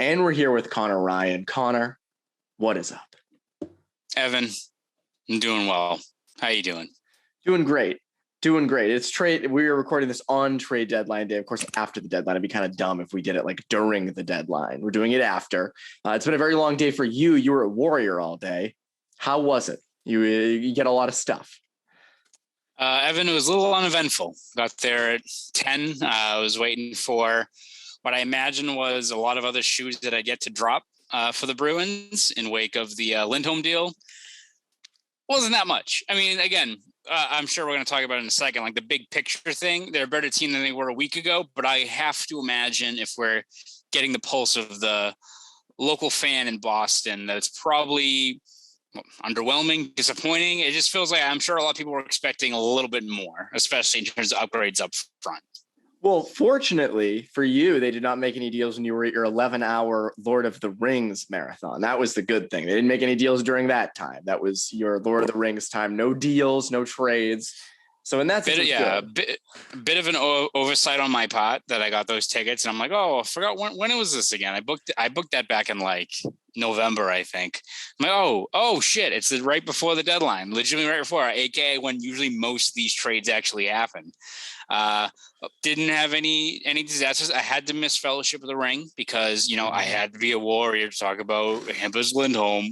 And we're here with Conor Ryan. Conor, what is up? Evan, I'm doing well. How you doing? Doing great. It's trade. We are recording this on trade deadline day. Of course, after the deadline. It'd be kind of dumb if we did it like during the deadline. We're doing it after. It's been a very long day for you. You were a Warrior all day. How was it? You get a lot of stuff. Evan, it was a little uneventful. Got there at 10. I was waiting for what I imagine was a lot of other shoes that I get to drop for the Bruins in wake of the Lindholm deal. Wasn't that much. I mean, again, I'm sure we're going to talk about it in a second, like the big picture thing. They're a better team than they were a week ago, but I have to imagine if we're getting the pulse of the local fan in Boston, that's probably underwhelming, disappointing. It just feels like I'm sure a lot of people were expecting a little bit more, especially in terms of upgrades up front. Well, fortunately for you, they did not make any deals when you were at your 11-hour Lord of the Rings marathon. That was the good thing. They didn't make any deals during that time. That was your Lord of the Rings time. No deals, no trades. So in that sense, a bit of an oversight on my part that I got those tickets, and I'm like, oh, I forgot when it was this again. I booked that back in like November, I think. I'm like, oh shit, it's right before the deadline, literally right before, aka when usually most of these trades actually happen. Didn't have any disasters. I had to miss Fellowship of the Ring because I had to be a Warrior to talk about Hampus Lindholm.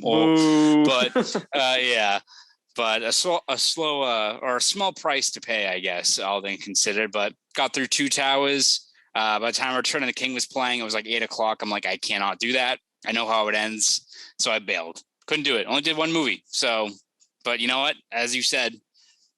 But a small price to pay, I guess, all things considered. But got through Two Towers. By the time Return of the King was playing, it was like 8:00. I'm like, I cannot do that. I know how it ends, so I bailed. Couldn't do it. Only did one movie. So, but you know what? As you said,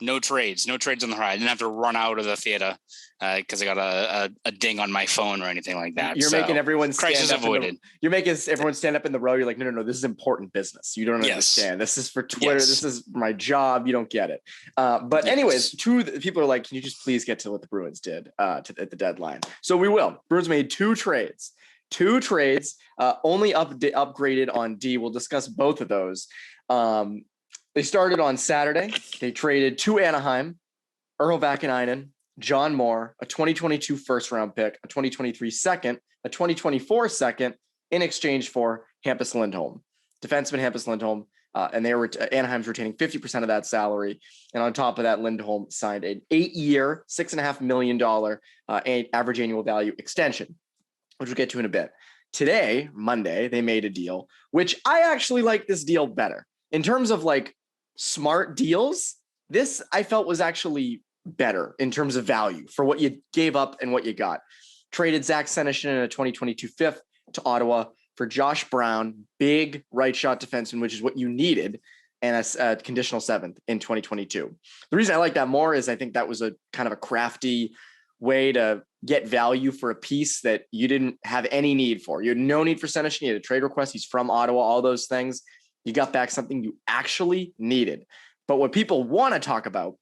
no trades on the horizon. I didn't have to run out of the theater because I got a ding on my phone or anything like that. You're making everyone crisis avoided. You're making everyone stand up in the row. You're like, no, this is important business. You don't understand. This is for Twitter. Yes. This is my job. You don't get it. But anyways, people are like, can you just please get to what the Bruins did at the deadline? So we will. Bruins made two trades, only upgraded on D. We'll discuss both of those. They started on Saturday. They traded to Anaheim, Urho Vakanainen, John Moore, a 2022 first-round pick, a 2023 second, a 2024 second, in exchange for Hampus Lindholm, defenseman Hampus Lindholm, and Anaheim's retaining 50% of that salary. And on top of that, Lindholm signed an 8-year, $6.5 million average annual value extension, which we'll get to in a bit. Today, Monday, they made a deal, which I actually like this deal better. In terms of like smart deals, this I felt was actually better in terms of value for what you gave up and what you got. Traded Zach Senyshyn in a 2022 fifth to Ottawa for Josh Brown, big right shot defenseman, which is what you needed, and a conditional seventh in 2022. The reason I like that more is I think that was a kind of a crafty way to get value for a piece that you didn't have any need for. You had no need for Senyshyn. You had a trade request. He's from Ottawa, all those things. You got back something you actually needed. But what people want to talk about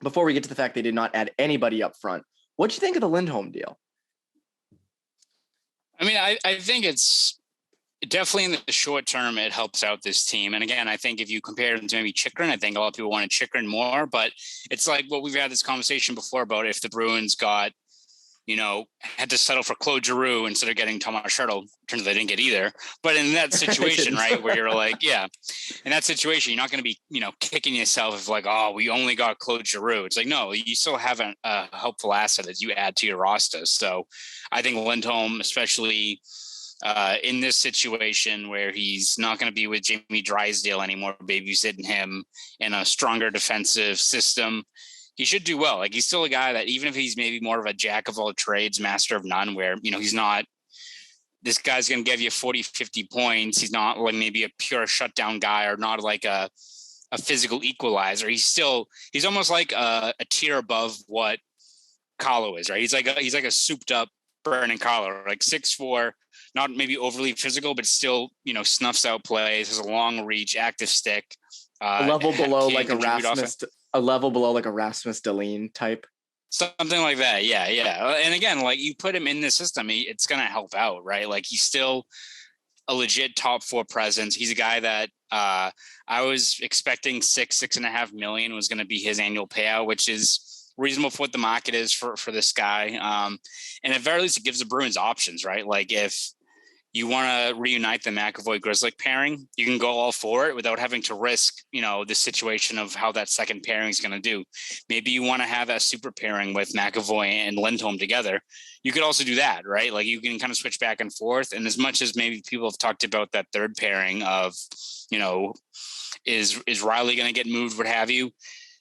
before we get to the fact they did not add anybody up front, what'd you think of the Lindholm deal? I mean, I think it's definitely in the short term, it helps out this team. And again, I think if you compare them to maybe Chychrun, I think a lot of people wanted Chychrun more, but it's like what we've had this conversation before about if the Bruins had to settle for Claude Giroux instead of getting Tomas Hertl. Turns out they didn't get either. But in that situation, right, where you're like, in that situation, you're not going to be, kicking yourself if like, oh, we only got Claude Giroux. It's like, no, you still have a helpful asset that you add to your roster. So I think Lindholm, especially in this situation where he's not going to be with Jamie Drysdale anymore, babysitting him in a stronger defensive system, he should do well. Like, he's still a guy that even if he's maybe more of a jack of all trades, master of none, where, he's not, this guy's going to give you 40, 50 points. He's not like maybe a pure shutdown guy or not like a physical equalizer. He's almost like a tier above what Carlo is, right? He's like a souped up Brandon Carlo, like 6'4", not maybe overly physical, but still, snuffs out plays, has a long reach, active stick. A level below like a Rasmus Dahlin type. Something like that. Yeah. And again, like you put him in the system, it's going to help out, right? Like he's still a legit top four presence. He's a guy that I was expecting $6.5 million was going to be his annual payout, which is reasonable for what the market is for this guy. And at very least, it gives the Bruins options, right? Like if you want to reunite the McAvoy-Grzelcyk pairing, you can go all for it without having to risk, the situation of how that second pairing is going to do. Maybe you want to have a super pairing with McAvoy and Lindholm together. You could also do that, right? Like you can kind of switch back and forth. And as much as maybe people have talked about that third pairing of, is Riley going to get moved, what have you?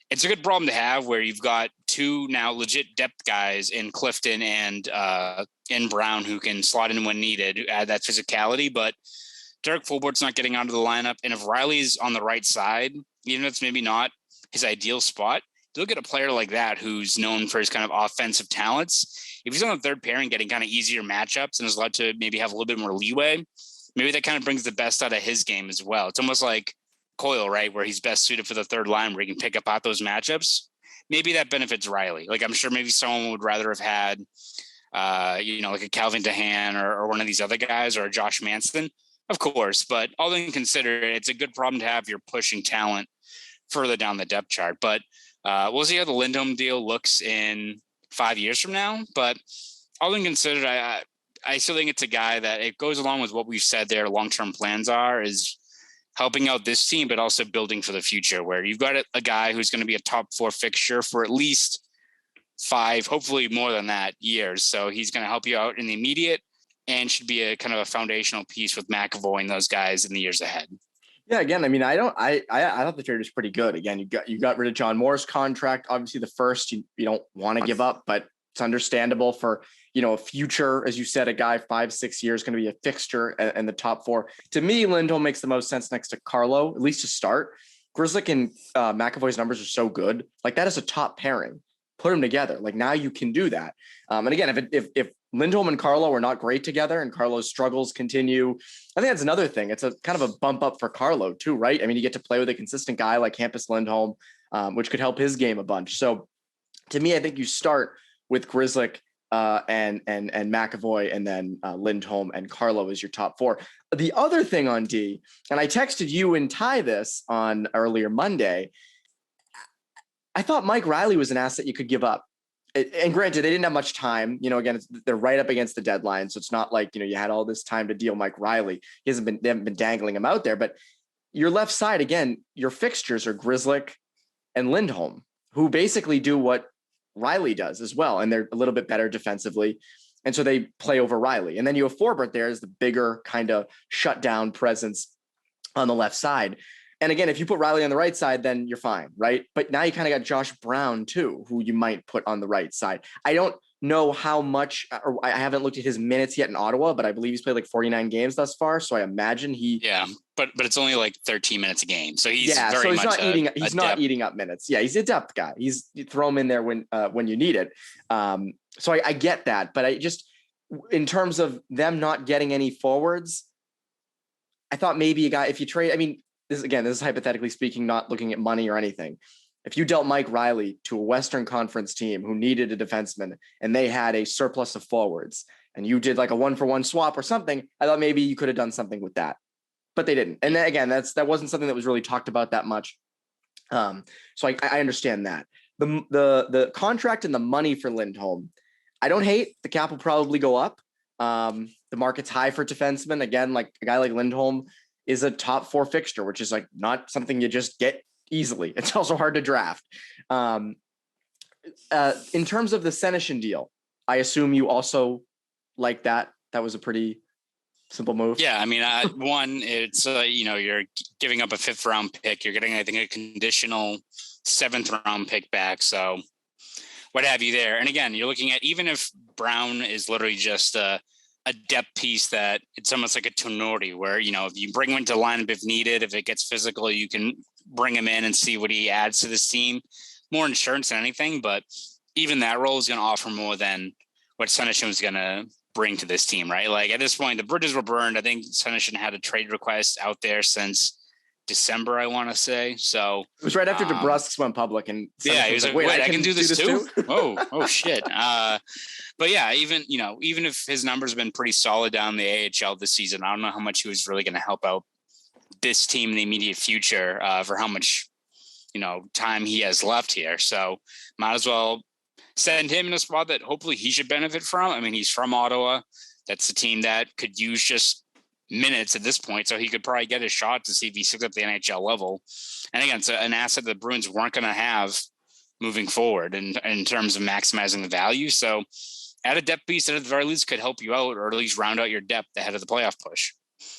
It's a good problem to have where you've got two now legit depth guys in Clifton and in Brown who can slot in when needed, add that physicality. But Derek Fulbort's not getting out of the lineup. And if Riley's on the right side, even if it's maybe not his ideal spot, you look at a player like that who's known for his kind of offensive talents. If he's on the third pairing getting kind of easier matchups and is allowed to maybe have a little bit more leeway, maybe that kind of brings the best out of his game as well. It's almost like Coyle, right, where he's best suited for the third line where he can pick up out those matchups. Maybe that benefits Riley. Like I'm sure maybe someone would rather have had, like a Calvin DeHaan or one of these other guys or a Josh Manson, of course. But all things considered, it's a good problem to have. You're pushing talent further down the depth chart. But we'll see how the Lindholm deal looks in 5 years from now. But all things considered, I still think it's a guy that it goes along with what we've said their long-term plans are is helping out this team, but also building for the future where you've got a guy who's going to be a top 4 fixture for at least 5, hopefully more than that years. So he's going to help you out in the immediate and should be a kind of a foundational piece with McAvoy and those guys in the years ahead. Yeah, again, I mean, I thought the trade was pretty good. Again, you got rid of John Moore's contract. Obviously the first you don't want to give up, but it's understandable for, a future, as you said, a guy 5-6 years going to be a fixture and the top 4. To me, Lindholm makes the most sense next to Carlo, at least to start. Grzelcyk and McAvoy's numbers are so good. Like that is a top pairing. Put them together. Like now you can do that. And again, if Lindholm and Carlo are not great together and Carlo's struggles continue, I think that's another thing. It's a kind of a bump up for Carlo too, right? I mean, you get to play with a consistent guy like Hampus Lindholm, which could help his game a bunch. So to me, I think you start with Grzelcyk and McAvoy, and then Lindholm and Carlo as your top 4. The other thing on D, and I texted you and Ty this on earlier Monday, I thought Mike Riley was an asset you could give up. And granted, they didn't have much time. Again, they're right up against the deadline, so it's not like you had all this time to deal Mike Riley. They haven't been dangling him out there. But your left side, again, your fixtures are Grzelcyk and Lindholm, who basically do what Riley does as well. And they're a little bit better defensively. And so they play over Riley. And then you have Forbort there as the bigger kind of shutdown presence on the left side. And again, if you put Riley on the right side, then you're fine, right? But now you kind of got Josh Brown too, who you might put on the right side. I don't know how much, or I haven't looked at his minutes yet in Ottawa, but I believe he's played like 49 games thus far. So I imagine but it's only like 13 minutes a game. So he's not eating up minutes. Yeah. He's a depth guy. You throw him in there when you need it. So I get that, but I just, in terms of them not getting any forwards, I thought maybe a guy, if you trade, I mean, this is hypothetically speaking, not looking at money or anything. If you dealt Mike Riley to a Western Conference team who needed a defenseman and they had a surplus of forwards and you did like a 1-for-1 swap or something, I thought maybe you could have done something with that, but they didn't. And then, again, that wasn't something that was really talked about that much. So I understand that. The contract and the money for Lindholm, I don't hate. The cap will probably go up. The market's high for defensemen. Again, like a guy like Lindholm is a top 4 fixture, which is like not something you just get easily. It's also hard to draft. In terms of the Senyshyn deal, I assume you also like that. That was a pretty simple move. Yeah. I mean, one, it's, you're giving up a 5th round pick. You're getting, I think, a conditional 7th round pick back. So what have you there? And again, you're looking at, even if Brown is literally just a depth piece, that it's almost like a Tonori where, if you bring him into lineup if needed, if it gets physical, you can bring him in and see what he adds to this team. More insurance than anything, but even that role is going to offer more than what Senyshyn was going to bring to this team, right? Like at this point, the bridges were burned. I think Senyshyn had a trade request out there since December, I want to say. So it was right after DeBrusk went public, and he was like, wait, I can do this too? Oh shit. But yeah, even if his numbers have been pretty solid down the AHL this season, I don't know how much he was really going to help out this team in the immediate future for how much, time he has left here. So might as well send him in a spot that hopefully he should benefit from. I mean, he's from Ottawa. That's a team that could use just minutes at this point. So he could probably get a shot to see if he sticks up the NHL level. And again, it's an asset the Bruins weren't going to have moving forward in terms of maximizing the value. So add a depth piece that at the very least could help you out, or at least round out your depth ahead of the playoff push.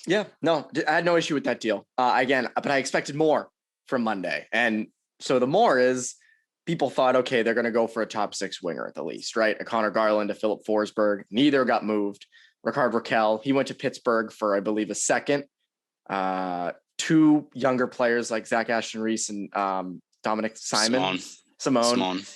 Yeah, no, I had no issue with that deal. But I expected more from Monday. And so the more is people thought, okay, they're going to go for a top 6 winger at the least, right? A Conor Garland, a Philip Forsberg, neither got moved. Ricard Raquel, he went to Pittsburgh for, I believe, a second. 2 younger players like Zach Senyshyn and Dominic Simone.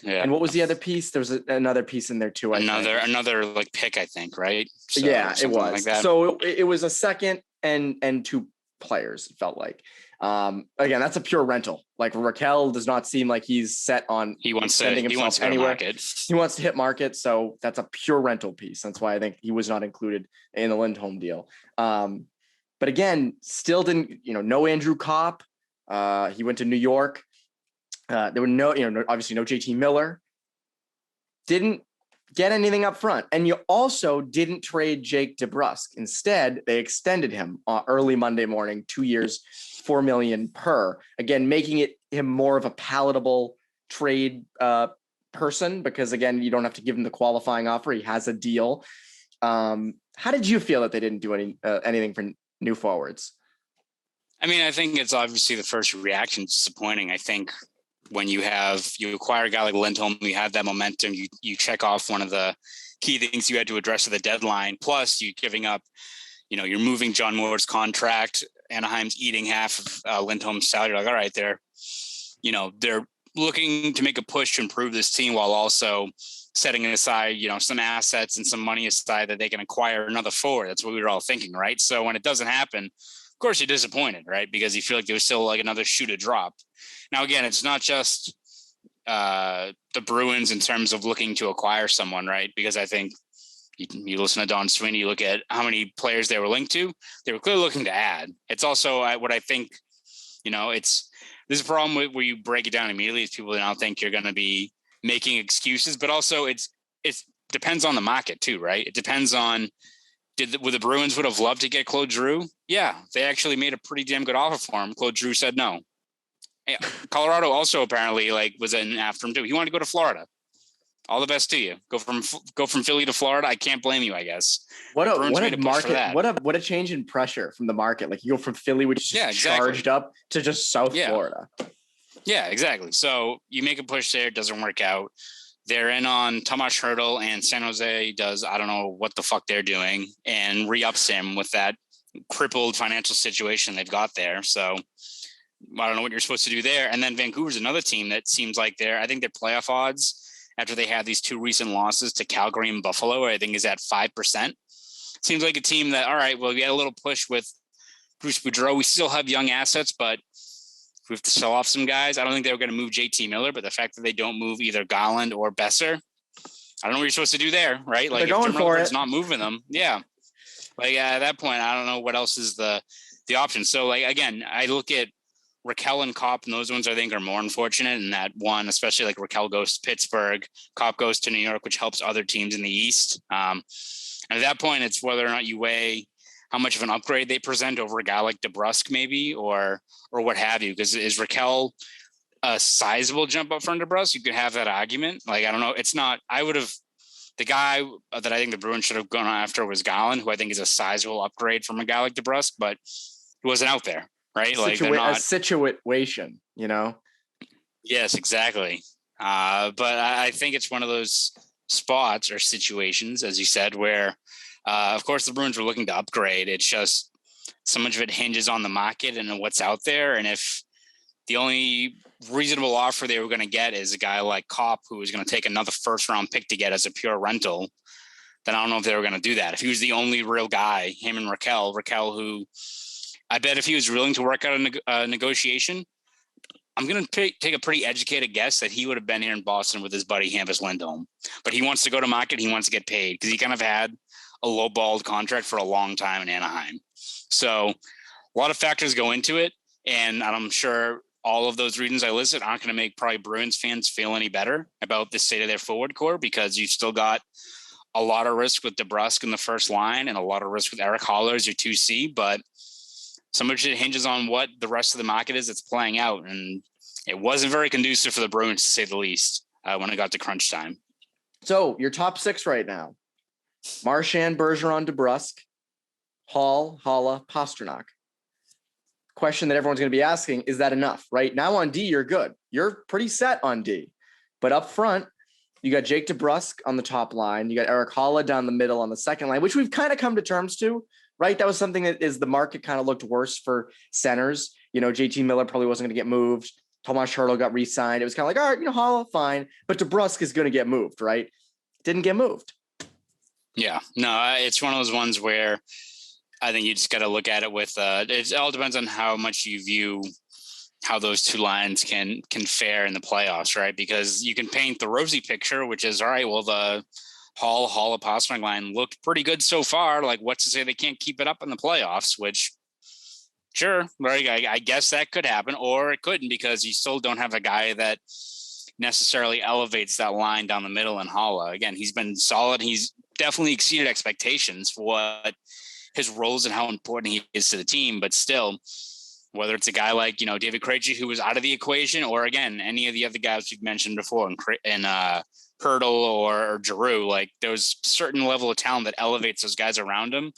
Yeah. And what was the other piece? There was another piece in there too. Another like pick, I think, right? So, yeah, it was. Like that. So it was a second and 2 players, it felt like. Again, that's a pure rental. Like Raquel does not seem like he's set on sending himself anywhere. He wants to hit market. So that's a pure rental piece. That's why I think he was not included in the Lindholm deal. But again, still didn't, no Andrew Kopp. He went to New York. There were obviously no JT Miller. Didn't get anything up front. And you also didn't trade Jake DeBrusk. Instead, they extended him early Monday morning, 2 years, $4 million per. Again, making him more of a palatable trade person, because again, you don't have to give him the qualifying offer. He has a deal. How did you feel that they didn't do anything for new forwards? I mean, I think it's obviously the first reaction is disappointing. I think when you acquire a guy like Lindholm, you have that momentum, you check off one of the key things you had to address at the deadline. Plus you giving up, you're moving John Moore's contract. Anaheim's eating half of Lindholm's salary. Like, all right, they're looking to make a push to improve this team while also setting aside, some assets and some money aside that they can acquire another forward. That's what we were all thinking, right? So when it doesn't happen, of course you're disappointed, right? Because you feel like there was still like another shoe to drop. Now, again, it's not just the Bruins in terms of looking to acquire someone, right? Because I think you listen to Don Sweeney, you look at how many players they were linked to, they were clearly looking to add. It's also what I think, there's a problem where you break it down immediately is people now think you're going to be making excuses, but also it depends on the market too, right? It depends on, the Bruins would have loved to get Claude Giroux? Yeah, they actually made a pretty damn good offer for him. Claude Giroux said no. Colorado also apparently was in after him too. He wanted to go to Florida. All the best to you. Go from Philly to Florida. I can't blame you, I guess. What a market! What a change in pressure from the market. Like you go from Philly, which is just charged up, to just South Florida. Yeah, exactly. So you make a push there, it doesn't work out. They're in on Tomas Hertl, and San Jose does, I don't know what the fuck they're doing, and re-ups him with that crippled financial situation they've got there. So I don't know what you're supposed to do there. And then Vancouver's another team that seems like I think their playoff odds after they had these 2 recent losses to Calgary and Buffalo, I think is at 5%. Seems like a team that, all right, well, we had a little push with Bruce Boudreau. We still have young assets, but we have to sell off some guys. I don't think they were going to move JT Miller, but the fact that they don't move either Garland or Besser, I don't know what you're supposed to do there, right? Like they're going for it. Not moving them. Yeah. Like at that point, I don't know what else is the option. So like, again, I look at Raquel and Kopp, and those ones I think are more unfortunate in that one, especially like Raquel goes to Pittsburgh, Kopp goes to New York, which helps other teams in the East. And at that point, it's whether or not you weigh how much of an upgrade they present over a guy like DeBrusk maybe, or what have you. Because is Raquel a sizable jump up from DeBrusk? You could have that argument. Like, I don't know. It's not, the guy that I think the Bruins should have gone after was Garland, who I think is a sizable upgrade from a guy like DeBrusk, but he wasn't out there. Right. A situation, Yes, exactly. But I think it's one of those spots or situations, as you said, where, of course, the Bruins were looking to upgrade. It's just so much of it hinges on the market and what's out there. And if the only reasonable offer they were going to get is a guy like Kopp, who was going to take another first-round pick to get as a pure rental, then I don't know if they were going to do that. If he was the only real guy, him and Raquel, who I bet if he was willing to work out a negotiation, I'm going to take a pretty educated guess that he would have been here in Boston with his buddy Hampus Lindholm. But he wants to go to market. He wants to get paid because he kind of had a low-balled contract for a long time in Anaheim. So a lot of factors go into it. And I'm sure all of those reasons I listed aren't going to make probably Bruins fans feel any better about the state of their forward core, because you've still got a lot of risk with DeBrusk in the first line and a lot of risk with Eric Haller as your 2C, but so much it hinges on what the rest of the market is that's playing out. And it wasn't very conducive for the Bruins, to say the least, when it got to crunch time. So your top 6 right now: Marchand, Bergeron, DeBrusk, Hall, Haula, Pastrnak. Question that everyone's going to be asking, is that enough? Right now on D, you're good. You're pretty set on D. But up front, you got Jake DeBrusk on the top line. You got Eric Haula down the middle on the second line, which we've kind of come to terms to, right? That was something that is the market kind of looked worse for centers. JT Miller probably wasn't going to get moved. Tomas Hertl got re-signed. It was kind of like, all right, Haula, fine. But DeBrusk is going to get moved, right? Didn't get moved. Yeah, no, it's one of those ones where I think you just got to look at it with, it all depends on how much you view how those two lines can fare in the playoffs, right? Because you can paint the rosy picture, which is, all right, well, the Hall Pastrnak line looked pretty good so far. Like, what's to say they can't keep it up in the playoffs, which sure, right, I guess that could happen, or it couldn't, because you still don't have a guy that necessarily elevates that line down the middle in Haula. Again, he's been solid. He's definitely exceeded expectations for what his roles and how important he is to the team, but still, whether it's a guy like, David Krejci, who was out of the equation, or again, any of the other guys you've mentioned before, and Hertl or Giroux, like there's certain level of talent that elevates those guys around him.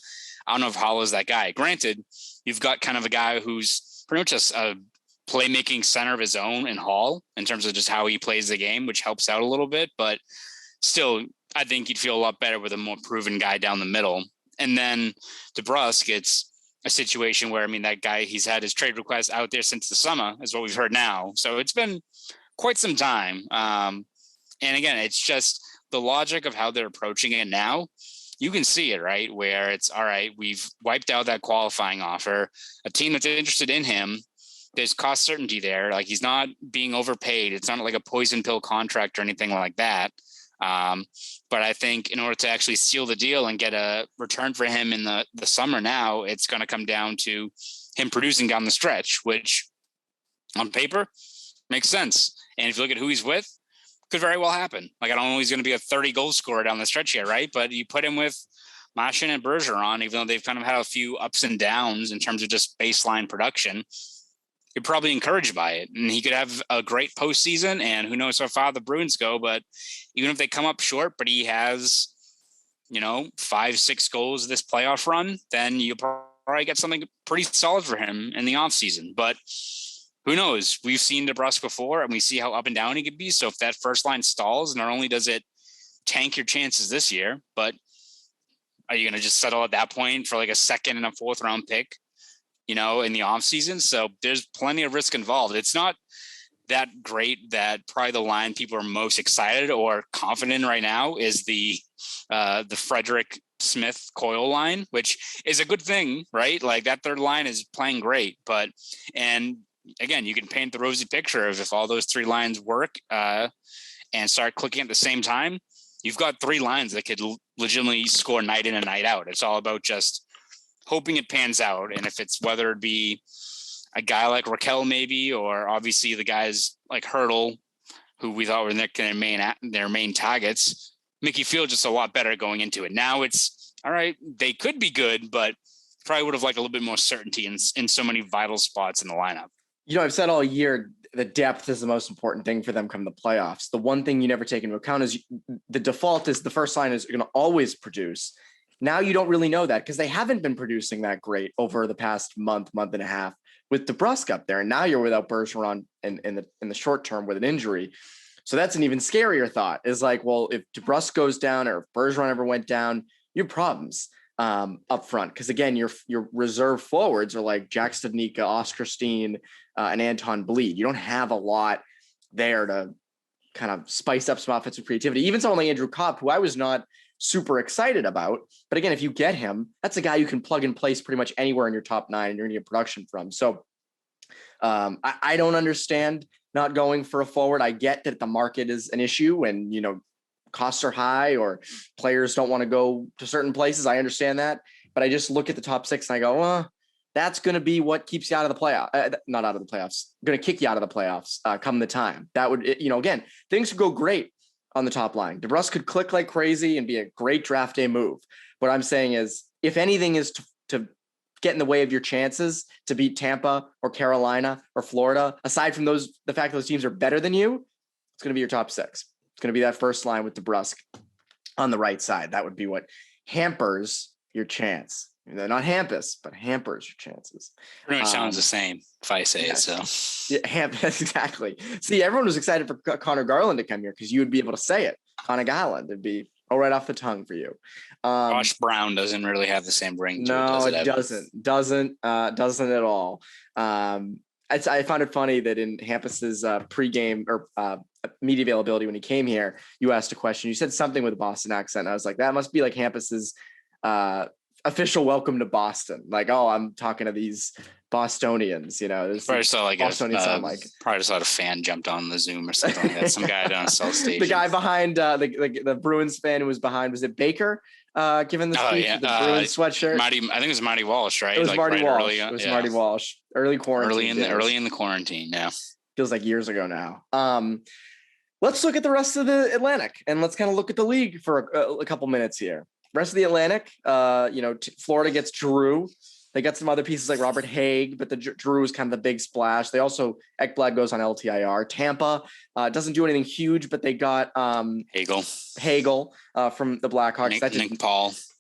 I don't know if Hall is that guy. Granted, you've got kind of a guy who's pretty much a playmaking center of his own in Hall in terms of just how he plays the game, which helps out a little bit, but still, I think you'd feel a lot better with a more proven guy down the middle. And then DeBrusk, it's a situation where, that guy, he's had his trade request out there since the summer, is what we've heard now. So it's been quite some time. And again, it's just the logic of how they're approaching it now. You can see it, right? Where it's, all right, we've wiped out that qualifying offer. A team that's interested in him, there's cost certainty there. Like, he's not being overpaid. It's not like a poison pill contract or anything like that. But I think in order to actually seal the deal and get a return for him in the summer now, it's going to come down to him producing down the stretch, which on paper makes sense. And if you look at who he's with, could very well happen. Like, I don't know he's going to be a 30 goal scorer down the stretch here, right? But you put him with Marchand and Bergeron, even though they've kind of had a few ups and downs in terms of just baseline production, you're probably encouraged by it. And he could have a great postseason, and who knows how far the Bruins go. But even if they come up short, but he has, 5-6 goals this playoff run, then you'll probably get something pretty solid for him in the offseason. But who knows? We've seen DeBrusk before, and we see how up and down he could be. So if that first line stalls, not only does it tank your chances this year, but are you going to just settle at that point for like a second and a fourth round pick, in the off season? So there's plenty of risk involved. It's not that great that probably the line people are most excited or confident in right now is the Frederick Smith Coyle line, which is a good thing, right? Like, that third line is playing great, and again, you can paint the rosy picture of if all those three lines work and start clicking at the same time, you've got three lines that could legitimately score night in and night out. It's all about just hoping it pans out. And if it's whether it be a guy like Raquel maybe, or obviously the guys like Hertl, who we thought were their main targets, make you feel just a lot better going into it. Now it's, all right, they could be good, but probably would have liked a little bit more certainty in so many vital spots in the lineup. I've said all year, the depth is the most important thing for them come the playoffs. The one thing you never take into account is the default is the first line is going to always produce. Now you don't really know that because they haven't been producing that great over the past month and a half with DeBrusk up there. And now you're without Bergeron in the short term with an injury. So that's an even scarier thought, is like, well, if DeBrusk goes down or if Bergeron ever went down, you have problems up front. Because again, your reserve forwards are like Jack Studnicka, Oscar Steen, and Anton Bleed. You don't have a lot there to kind of spice up some offensive creativity. Even someone like Andrew Kopp, who I was not super excited about. But again, if you get him, that's a guy you can plug and place pretty much anywhere in your top 9 and you're going to get production from. So I don't understand not going for a forward. I get that the market is an issue and, costs are high or players don't want to go to certain places. I understand that. But I just look at the top 6 and I go, well, that's going to be what keeps you out of the playoffs, not out of the playoffs, going to kick you out of the playoffs come the time. That would, again, things could go great on the top line. DeBrusk could click like crazy and be a great draft day move. What I'm saying is, if anything is to get in the way of your chances to beat Tampa or Carolina or Florida, aside from the fact that those teams are better than you, it's going to be your top six. It's going to be that first line with DeBrusk on the right side. That would be what hampers your chance. They're not Hampus, but hampers your chances. Pretty much sounds the same if I say it. So yeah, exactly. See, everyone was excited for Conor Garland to come here because you would be able to say it. Conor Garland. It'd be right off the tongue for you. Josh Brown doesn't really have the same ring to it. No, it doesn't at all. I found it funny that in Hampus's pregame or media availability when he came here, you asked a question. You said something with a Boston accent. I was like, that must be like Hampus's official welcome to Boston. Like, oh, I'm talking to these Bostonians, Probably saw like probably saw a fan jumped on the Zoom or something like that. Some guy down South Station. The guy behind the Bruins fan who was behind, was it Baker? Giving the speech with the Bruins sweatshirt. I think it was Marty Walsh, right? It was Marty Walsh. Marty Walsh. Early quarantine. Early in the quarantine. Yeah. Feels like years ago now. Let's look at the rest of the Atlantic and let's kind of look at the league for a couple minutes here. Rest of the Atlantic, Florida gets Drew. They got some other pieces like Robert Haig, but the Drew is kind of the big splash. They also, Ekblad goes on LTIR. Tampa doesn't do anything huge, but they got Hagel from the Blackhawks.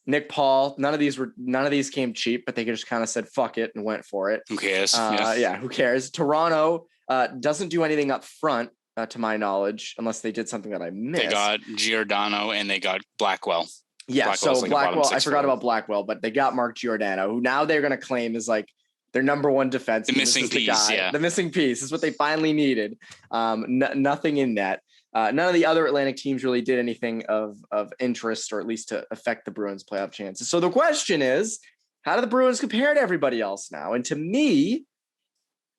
Nick Paul. None of these came cheap, but they just kind of said fuck it and went for it. Who cares? Who cares? Toronto doesn't do anything up front, to my knowledge, unless they did something that I missed. They got Giordano and they got Blackwell. Yeah, Blackwell, I forgot about Blackwell, but they got Mark Giordano, who now they're going to claim is like their number one defense. The missing piece, The missing piece is what they finally needed. Nothing in that. None of the other Atlantic teams really did anything of interest, or at least to affect the Bruins' playoff chances. So the question is, how do the Bruins compare to everybody else now? And to me,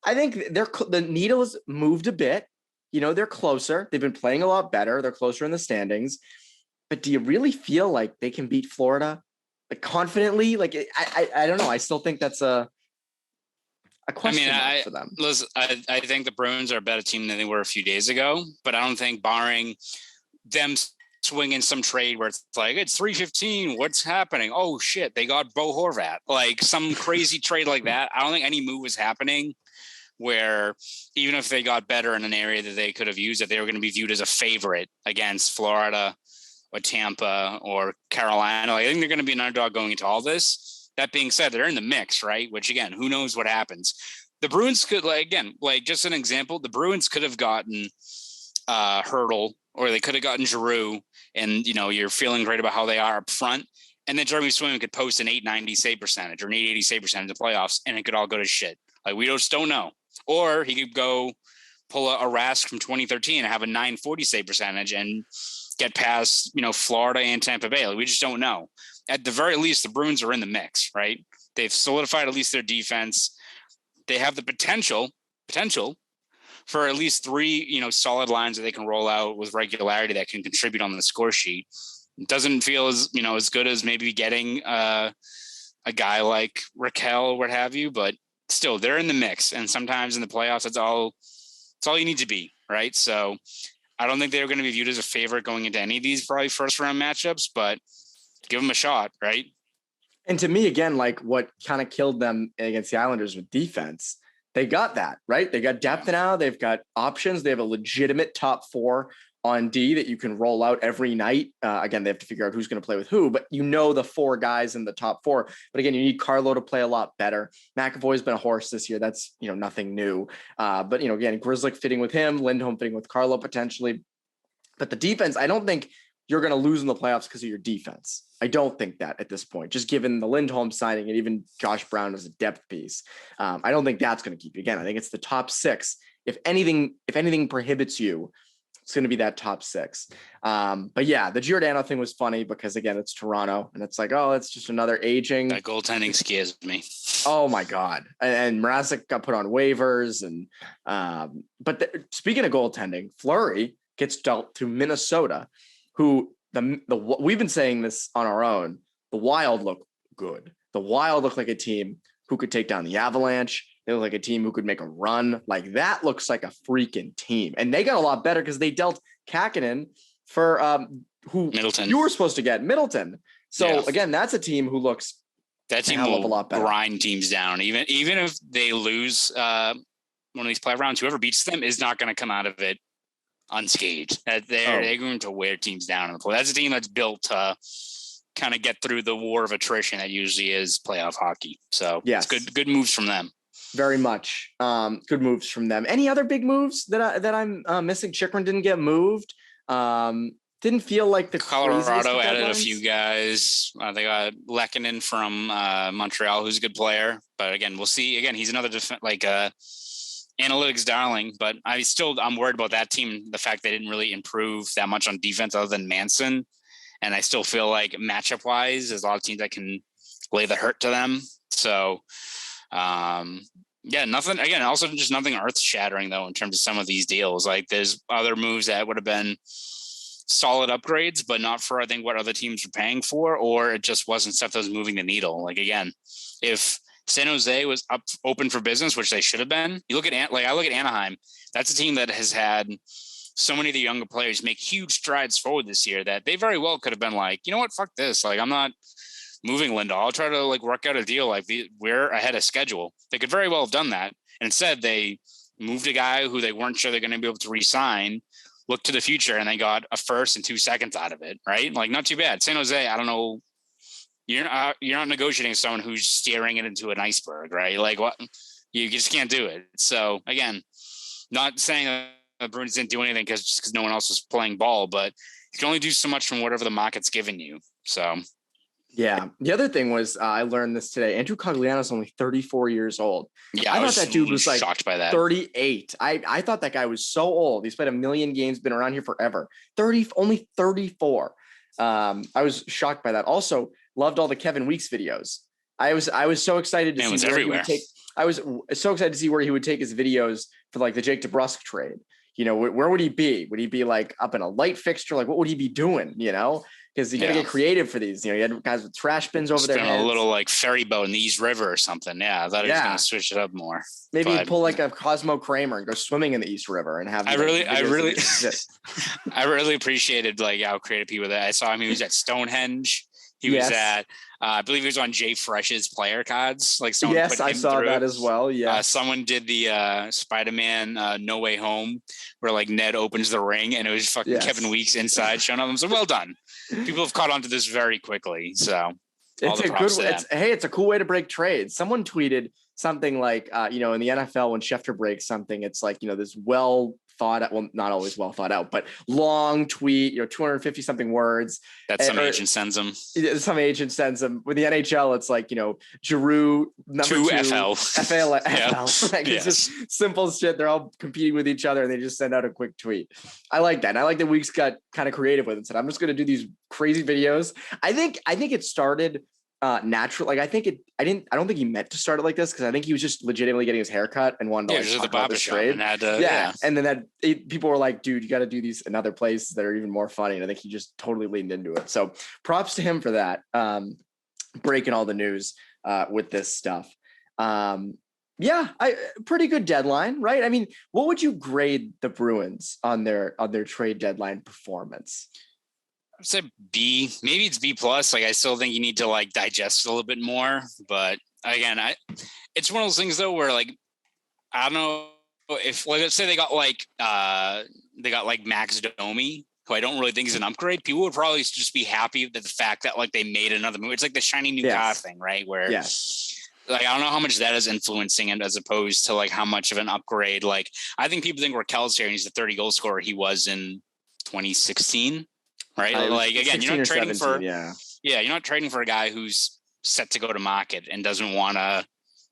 I think the needle has moved a bit. They're closer. They've been playing a lot better. They're closer in the standings. But do you really feel like they can beat Florida confidently? I don't know. I still think that's a question mark for them. Listen, I think the Bruins are a better team than they were a few days ago, but I don't think, barring them swinging some trade where it's like, it's 3:15, what's happening? Oh shit, they got Bo Horvat. Like some crazy trade like that. I don't think any move is happening where even if they got better in an area that they could have used, that they were going to be viewed as a favorite against Florida or Tampa or Carolina. I think they're going to be an underdog going into all this. That being said, they're in the mix, right? Which again, who knows what happens. The Bruins could, just an example, the Bruins could have gotten Hurdle, or they could have gotten Giroux, and you're feeling great about how they are up front. And then Jeremy Swayman could post an 890 save percentage or an 880 save percentage in the playoffs, and it could all go to shit. Like, we just don't know. Or he could go pull a Rask from 2013 and have a 940 save percentage and get past, Florida and Tampa Bay. Like, we just don't know. At the very least, the Bruins are in the mix, right? They've solidified at least their defense. They have the potential for at least three, solid lines that they can roll out with regularity that can contribute on the score sheet. It doesn't feel as good as maybe getting a guy like Raquel or what have you, but still they're in the mix. And sometimes in the playoffs, that's all you need to be, right? So I don't think they're going to be viewed as a favorite going into any of these probably first round matchups, but give them a shot, right? And to me, again, like what kind of killed them against the Islanders with defense, they got that, right? They got depth now. They've got options. They have a legitimate top four on D that you can roll out every night. Again, they have to figure out who's going to play with who, but the four guys in the top four. But again, you need Carlo to play a lot better. McAvoy's been a horse this year. That's, nothing new. But, again, Grzelcyk fitting with him, Lindholm fitting with Carlo potentially. But the defense, I don't think you're going to lose in the playoffs because of your defense. I don't think that at this point, just given the Lindholm signing and even Josh Brown as a depth piece. I don't think that's going to keep you. Again, I think it's the top six. If anything prohibits you, it's going to be that top six. But yeah, the Giordano thing was funny because again, it's Toronto and it's like, oh, it's just another aging. That goaltending scares me. Oh my God. And Mrazek got put on waivers. And speaking of goaltending, Fleury gets dealt to Minnesota, who we've been saying this on our own. The Wild look good. The Wild look like a team who could take down the Avalanche. They look like a team who could make a run. Like, that looks like a freaking team. And they got a lot better because they dealt Kakkonen for who Middleton. you were supposed to get, Middleton. So again, that's a team who looks that team will a lot better. Grind teams down. Even if they lose one of these playoff rounds, whoever beats them is not going to come out of it unscathed. They're going to wear teams down in the play. That's a team that's built to kind of get through the war of attrition that usually is playoff hockey. So it's good moves from them. Very much. Good moves from them. Any other big moves that I'm missing? Chychrun didn't get moved. Didn't feel like the Colorado added a few guys. They got Lehkonen from Montreal, who's a good player. But again, we'll see. Again, he's another analytics darling. But I'm worried about that team. The fact they didn't really improve that much on defense other than Manson. And I still feel like matchup wise, there's a lot of teams that can lay the hurt to them. So, nothing. Again, also just nothing earth shattering though in terms of some of these deals. Like there's other moves that would have been solid upgrades, but not for I think what other teams were paying for, or it just wasn't stuff that was moving the needle. Like again, if San Jose was open for business, which they should have been, I look at Anaheim. That's a team that has had so many of the younger players make huge strides forward this year that they very well could have been like, you know what, fuck this. Like I'm not moving Linda. I'll try to work out a deal. We're ahead of schedule. They could very well have done that. And instead they moved a guy who they weren't sure they're going to be able to re-sign, look to the future, and they got a first and 2 seconds out of it. Right. Like not too bad. San Jose, I don't know. You're not negotiating with someone who's steering it into an iceberg, right? Like what you just can't do it. So again, not saying that the Bruins didn't do anything because no one else was playing ball, but you can only do so much from whatever the market's given you. So yeah. The other thing was I learned this today. Andrew Cogliano's only 34 years old. Yeah, I thought that dude was like shocked by that. 38. I thought that guy was so old. He's played a million games, been around here forever. Only 34. I was shocked by that. Also, loved all the Kevin Weeks videos. I was so excited to see where he would take. I was so excited to see where he would take his videos for like the Jake DeBrusk trade. You know, where would he be? Would he be like up in a light fixture? Like, what would he be doing? You know, because you got to get creative for these. You know, you had guys with trash bins over their heads. A little like ferry boat in the East River or something. Yeah, I thought he was going to switch it up more. Maybe pull like a Cosmo Kramer and go swimming in the East River and have. I really appreciated like how creative people that I saw him. He was at Stonehenge. He was at, I believe he was on Jay Fresh's player cards. Like someone put him I saw through. that as well. Yeah. Someone did the Spider-Man No Way Home where like Ned opens the ring and it was fucking Kevin Weeks inside showing up. So well done. People have caught on to this very quickly. So it's a good way. It's a cool way to break trades. Someone tweeted something like, in the NFL, when Schefter breaks something, it's like, this well thought out, well, not always well thought out, but long tweet, 250 something words. That some agent sends them. Some agent sends them. With the NHL, it's like, Giroux, number 2 FL. Like, it's just simple shit. They're all competing with each other and they just send out a quick tweet. I like that. And I like that Weeks got kind of creative with it and said, I'm just going to do these crazy videos. I think it started natural. Like I don't think he meant to start it like this because I think he was just legitimately getting his hair cut and wanted to talk about this trade. And then people were like, dude, you got to do these in other places that are even more funny. And I think he just totally leaned into it. So props to him for that. Breaking all the news with this stuff. Pretty good deadline, right? I mean, what would you grade the Bruins on their trade deadline performance? I'd say B, maybe it's B plus. Like I still think you need to like digest a little bit more, but again, it's one of those things though where like I don't know if let's say they got Max Domi, who I don't really think is an upgrade. People would probably just be happy that the fact that like they made another move. It's like the shiny new car thing, right? Where like I don't know how much that is influencing it as opposed to like how much of an upgrade. Like I think people think Raquel's here and he's the 30 goal scorer he was in 2016. Right. Like again, you're not trading you're not trading for a guy who's set to go to market and doesn't want to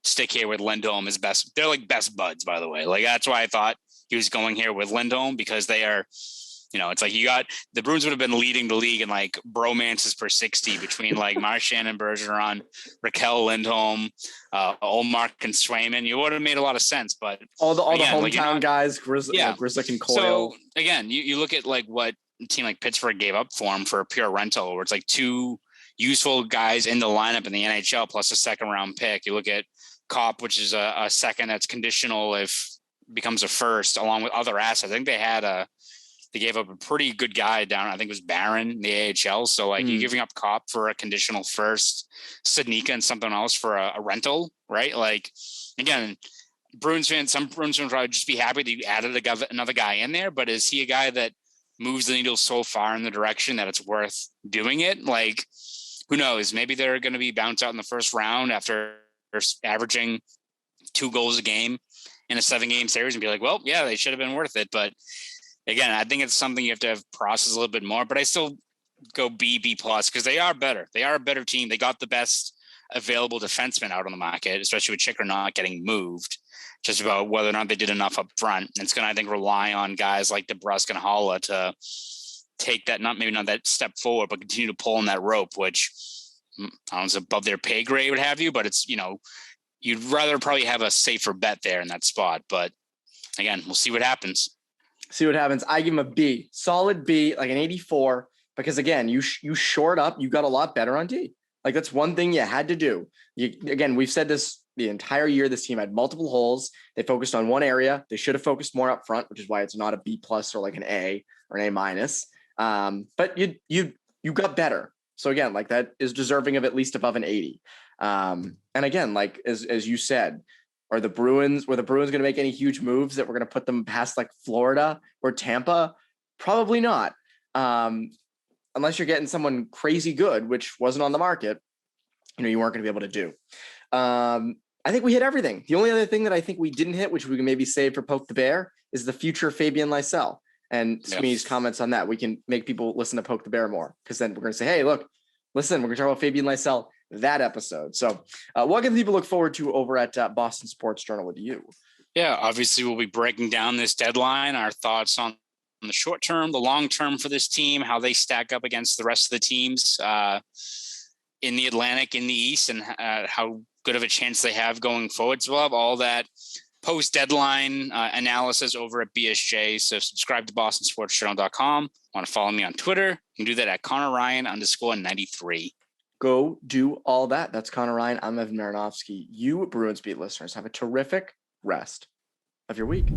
stick here with Lindholm as best. They're like best buds, by the way. Like that's why I thought he was going here with Lindholm because they are, it's like you got the Bruins would have been leading the league in like bromances per 60 between like Marchand and Bergeron, Raquel Lindholm, Olmark and Swayman. You would have made a lot of sense, but all the hometown guys, Grizzlick and Coyle. So again, you look at like what a team like Pittsburgh gave up for him for a pure rental, where it's like 2 useful guys in the lineup in the NHL plus a second round pick. You look at Kopp, which is a second that's conditional if becomes a first, along with other assets. I think they had They gave up a pretty good guy down, I think it was Barron in the AHL. So like you're giving up Kopp for a conditional first, Sednika and something else for a rental, right? Like, again, some Bruins fans would probably just be happy that you added another guy in there, but is he a guy that moves the needle so far in the direction that it's worth doing it? Like, who knows? Maybe they're going to be bounced out in the first round after averaging 2 goals a game in a 7-game series and be like, well, yeah, they should have been worth it. But again, I think it's something you have to have processed a little bit more, but I still go B plus because they are better. They are a better team. They got the best available defenseman out on the market, especially with Chychrun not getting moved. Just about whether or not they did enough up front. And it's going to, I think, rely on guys like DeBrusk and Haula to take that, maybe not that step forward, but continue to pull on that rope, which I don't know, is above their pay grade, what have you. But it's, you'd rather probably have a safer bet there in that spot. But again, we'll see what happens. I give him a B, solid B, like an 84, because again, you shored up, you got a lot better on D. Like that's one thing you had to do. Again, we've said this the entire year. This team had multiple holes. They focused on one area. They should have focused more up front, which is why it's not a B+ or like an A or an A-. But you got better. So again, like that is deserving of at least above an 80. And again, like as you said, were the Bruins going to make any huge moves that were going to put them past like Florida or Tampa? Probably not. Unless you're getting someone crazy good, which wasn't on the market, you weren't going to be able to do. I think we hit everything. The only other thing that I think we didn't hit, which we can maybe save for Poke the Bear, is the future of Fabian Lysell and Sweeney's comments on that. We can make people listen to Poke the Bear more, because then we're going to say, hey, look, listen, we're going to talk about Fabian Lysell that episode. So what can people look forward to over at Boston Sports Journal with you? Yeah, obviously we'll be breaking down this deadline, our thoughts on the short term, the long term for this team, how they stack up against the rest of the teams in the Atlantic, in the East, and how good of a chance they have going forward. So we'll have all that post-deadline analysis over at BSJ. So subscribe to BostonSportsJournal.com. Want to follow me on Twitter? You can do that at ConorRyan_93. Go do all that. That's Conor Ryan. I'm Evan Marinofsky. You Bruins Beat listeners have a terrific rest of your week.